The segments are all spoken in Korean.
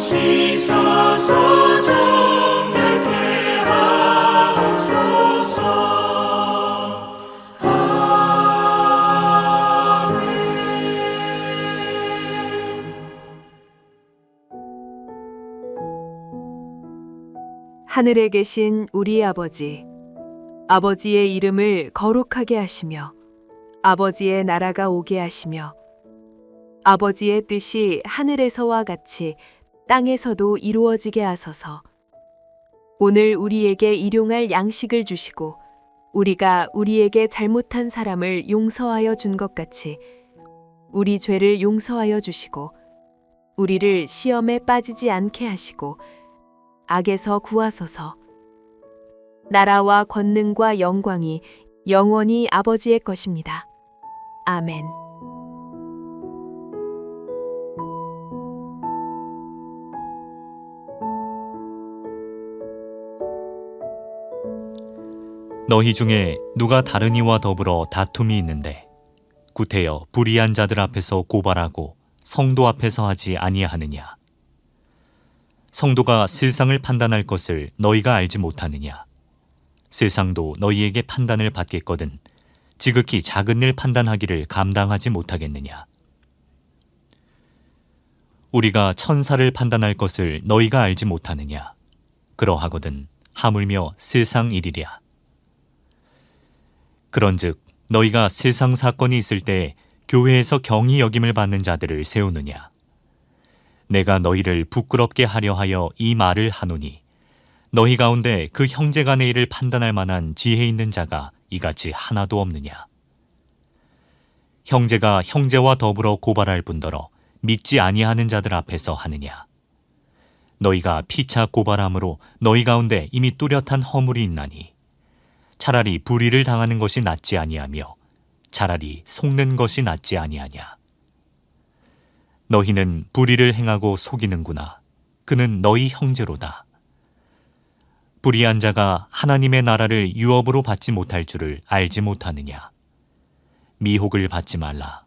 오시소서 정결케 하옵소서. 하늘에 계신 우리 아버지, 아버지의 이름을 거룩하게 하시며 아버지의 나라가 오게 하시며 아버지의 뜻이 하늘에서와 같이 땅에서도 이루어지게 하소서. 오늘 우리에게 일용할 양식을 주시고 우리가 우리에게 잘못한 사람을 용서하여 준 것 같이 우리 죄를 용서하여 주시고 우리를 시험에 빠지지 않게 하시고 악에서 구하소서. 나라와 권능과 영광이 영원히 아버지의 것입니다. 아멘. 너희 중에 누가 다른 이와 더불어 다툼이 있는데 구태여 불의한 자들 앞에서 고발하고 성도 앞에서 하지 아니하느냐? 성도가 세상을 판단할 것을 너희가 알지 못하느냐? 세상도 너희에게 판단을 받겠거든 지극히 작은 일 판단하기를 감당하지 못하겠느냐? 우리가 천사를 판단할 것을 너희가 알지 못하느냐? 그러하거든 하물며 세상 일이랴. 그런즉 너희가 세상 사건이 있을 때 교회에서 경히 여김을 받는 자들을 세우느냐? 내가 너희를 부끄럽게 하려 하여 이 말을 하노니 너희 가운데 그 형제 간의 일을 판단할 만한 지혜 있는 자가 이같이 하나도 없느냐? 형제가 형제와 더불어 고발할 뿐더러 믿지 아니하는 자들 앞에서 하느냐? 너희가 피차 고발함으로 너희 가운데 이미 뚜렷한 허물이 있나니 차라리 불의를 당하는 것이 낫지 아니하며 차라리 속는 것이 낫지 아니하냐? 너희는 불의를 행하고 속이는구나. 그는 너희 형제로다. 불의한 자가 하나님의 나라를 유업으로 받지 못할 줄을 알지 못하느냐? 미혹을 받지 말라.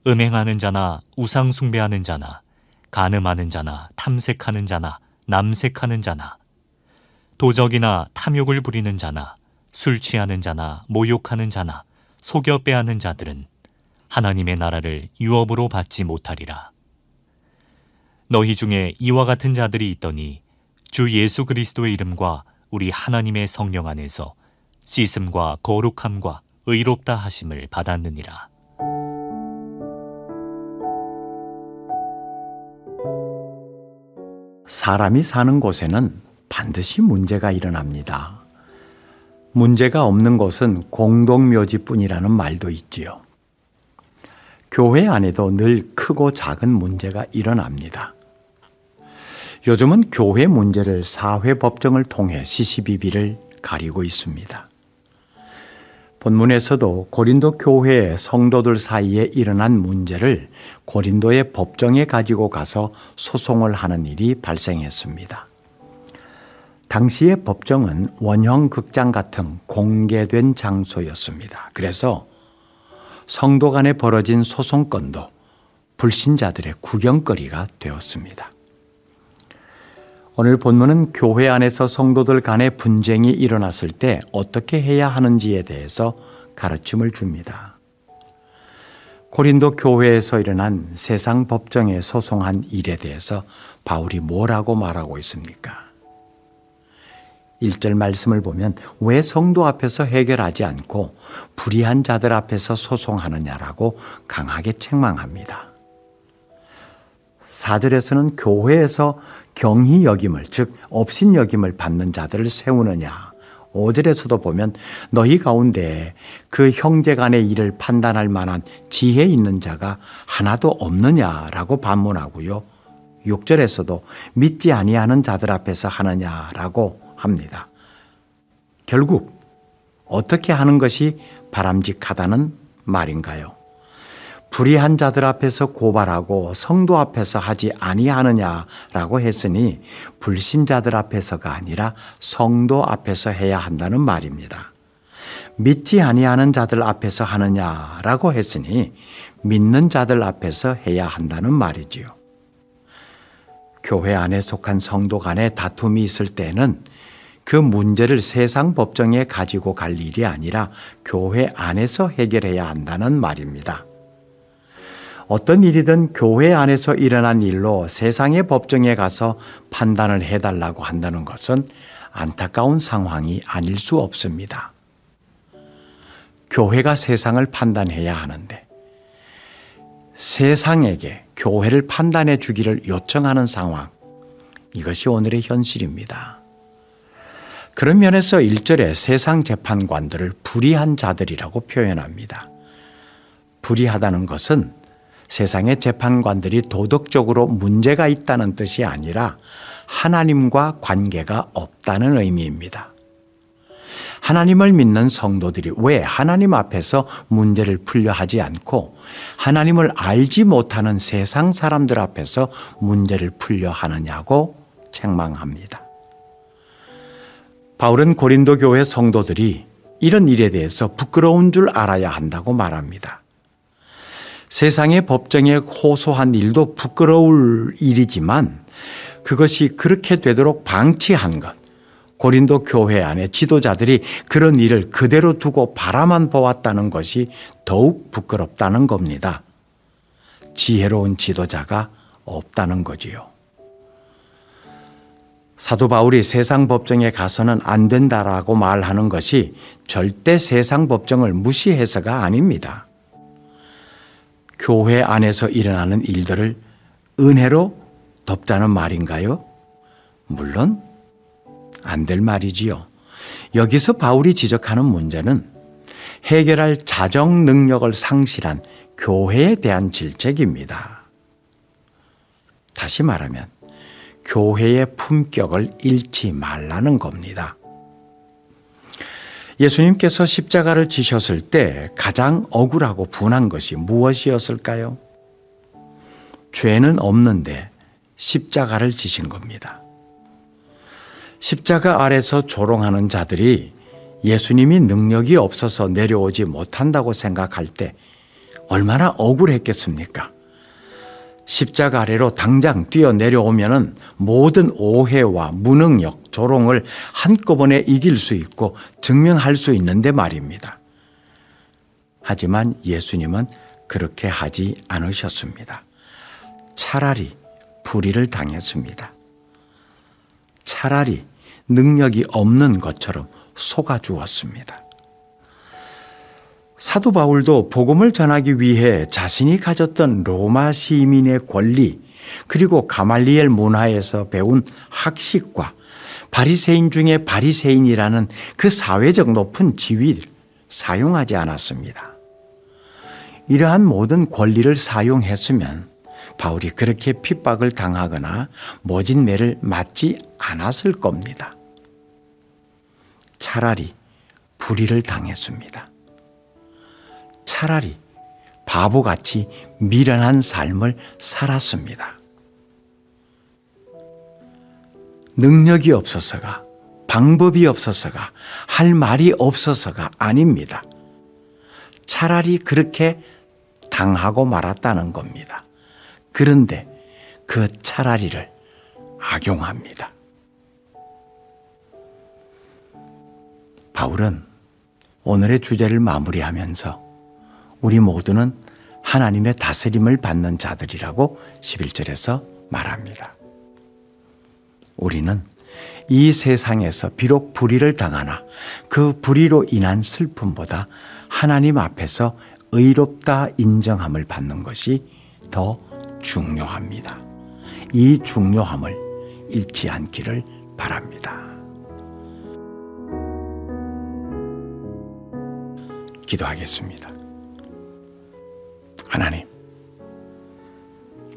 음행하는 자나 우상 숭배하는 자나 간음하는 자나 탐색하는 자나 남색하는 자나 도적이나 탐욕을 부리는 자나 술 취하는 자나 모욕하는 자나 속여 빼앗는 자들은 하나님의 나라를 유업으로 받지 못하리라. 너희 중에 이와 같은 자들이 있더니 주 예수 그리스도의 이름과 우리 하나님의 성령 안에서 씻음과 거룩함과 의롭다 하심을 받았느니라. 사람이 사는 곳에는 반드시 문제가 일어납니다. 문제가 없는 곳은 공동묘지뿐이라는 말도 있지요. 교회 안에도 늘 크고 작은 문제가 일어납니다. 요즘은 교회 문제를 사회법정을 통해 시시비비를 가리고 있습니다. 본문에서도 고린도 교회의 성도들 사이에 일어난 문제를 고린도의 법정에 가지고 가서 소송을 하는 일이 발생했습니다. 당시의 법정은 원형 극장 같은 공개된 장소였습니다. 그래서 성도 간에 벌어진 소송건도 불신자들의 구경거리가 되었습니다. 오늘 본문은 교회 안에서 성도들 간의 분쟁이 일어났을 때 어떻게 해야 하는지에 대해서 가르침을 줍니다. 고린도 교회에서 일어난 세상 법정에 소송한 일에 대해서 바울이 뭐라고 말하고 있습니까? 1절 말씀을 보면 왜 성도 앞에서 해결하지 않고 불의한 자들 앞에서 소송하느냐라고 강하게 책망합니다. 4절에서는 교회에서 경히 여김을, 즉 업신 여김을 받는 자들을 세우느냐. 5절에서도 보면 너희 가운데 그 형제 간의 일을 판단할 만한 지혜 있는 자가 하나도 없느냐라고 반문하고요. 6절에서도 믿지 아니하는 자들 앞에서 하느냐라고 합니다. 결국 어떻게 하는 것이 바람직하다는 말인가요? 불의한 자들 앞에서 고발하고 성도 앞에서 하지 아니하느냐라고 했으니 불신자들 앞에서가 아니라 성도 앞에서 해야 한다는 말입니다. 믿지 아니하는 자들 앞에서 하느냐라고 했으니 믿는 자들 앞에서 해야 한다는 말이지요. 교회 안에 속한 성도 간에 다툼이 있을 때는 그 문제를 세상 법정에 가지고 갈 일이 아니라 교회 안에서 해결해야 한다는 말입니다. 어떤 일이든 교회 안에서 일어난 일로 세상의 법정에 가서 판단을 해달라고 한다는 것은 안타까운 상황이 아닐 수 없습니다. 교회가 세상을 판단해야 하는데 세상에게 교회를 판단해 주기를 요청하는 상황, 이것이 오늘의 현실입니다. 그런 면에서 1절에 세상 재판관들을 불의한 자들이라고 표현합니다. 불의하다는 것은 세상의 재판관들이 도덕적으로 문제가 있다는 뜻이 아니라 하나님과 관계가 없다는 의미입니다. 하나님을 믿는 성도들이 왜 하나님 앞에서 문제를 풀려 하지 않고 하나님을 알지 못하는 세상 사람들 앞에서 문제를 풀려 하느냐고 책망합니다. 바울은 고린도 교회 성도들이 이런 일에 대해서 부끄러운 줄 알아야 한다고 말합니다. 세상의 법정에 호소한 일도 부끄러울 일이지만 그것이 그렇게 되도록 방치한 것, 고린도 교회 안에 지도자들이 그런 일을 그대로 두고 바라만 보았다는 것이 더욱 부끄럽다는 겁니다. 지혜로운 지도자가 없다는 거지요. 사도 바울이 세상 법정에 가서는 안 된다라고 말하는 것이 절대 세상 법정을 무시해서가 아닙니다. 교회 안에서 일어나는 일들을 은혜로 덮자는 말인가요? 물론 안 될 말이지요. 여기서 바울이 지적하는 문제는 해결할 자정 능력을 상실한 교회에 대한 질책입니다. 다시 말하면 교회의 품격을 잃지 말라는 겁니다. 예수님께서 십자가를 지셨을 때 가장 억울하고 분한 것이 무엇이었을까요? 죄는 없는데 십자가를 지신 겁니다. 십자가 아래서 조롱하는 자들이 예수님이 능력이 없어서 내려오지 못한다고 생각할 때 얼마나 억울했겠습니까? 십자가 아래로 당장 뛰어내려오면 모든 오해와 무능력, 조롱을 한꺼번에 이길 수 있고 증명할 수 있는데 말입니다. 하지만 예수님은 그렇게 하지 않으셨습니다. 차라리 불의를 당했습니다. 차라리 능력이 없는 것처럼 속아 주었습니다. 사도 바울도 복음을 전하기 위해 자신이 가졌던 로마 시민의 권리, 그리고 가말리엘 문화에서 배운 학식과 바리새인 중에 바리새인이라는 그 사회적 높은 지위를 사용하지 않았습니다. 이러한 모든 권리를 사용했으면 바울이 그렇게 핍박을 당하거나 모진 매를 맞지 않았을 겁니다. 차라리 불의를 당했습니다. 차라리 바보같이 미련한 삶을 살았습니다. 능력이 없어서가, 방법이 없어서가, 할 말이 없어서가 아닙니다. 차라리 그렇게 당하고 말았다는 겁니다. 그런데 그 차라리를 악용합니다. 바울은 오늘의 주제를 마무리하면서 우리 모두는 하나님의 다스림을 받는 자들이라고 11절에서 말합니다. 우리는 이 세상에서 비록 불의를 당하나 그 불의로 인한 슬픔보다 하나님 앞에서 의롭다 인정함을 받는 것이 더 중요합니다. 이 중요함을 잃지 않기를 바랍니다. 기도하겠습니다. 하나님,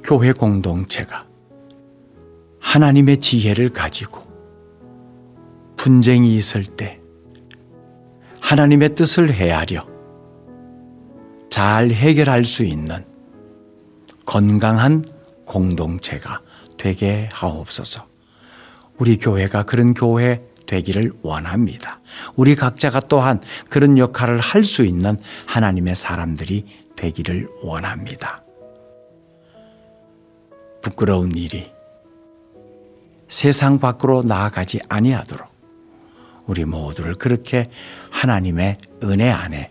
교회 공동체가 하나님의 지혜를 가지고 분쟁이 있을 때 하나님의 뜻을 헤아려 잘 해결할 수 있는 건강한 공동체가 되게 하옵소서. 우리 교회가 그런 교회 되기를 원합니다. 우리 각자가 또한 그런 역할을 할 수 있는 하나님의 사람들이 되기를 원합니다. 부끄러운 일이 세상 밖으로 나아가지 아니하도록 우리 모두를 그렇게 하나님의 은혜 안에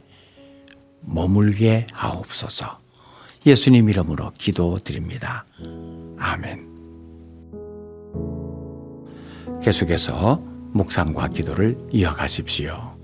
머물게 하옵소서. 예수님 이름으로 기도드립니다. 아멘. 계속해서 묵상과 기도를 이어가십시오.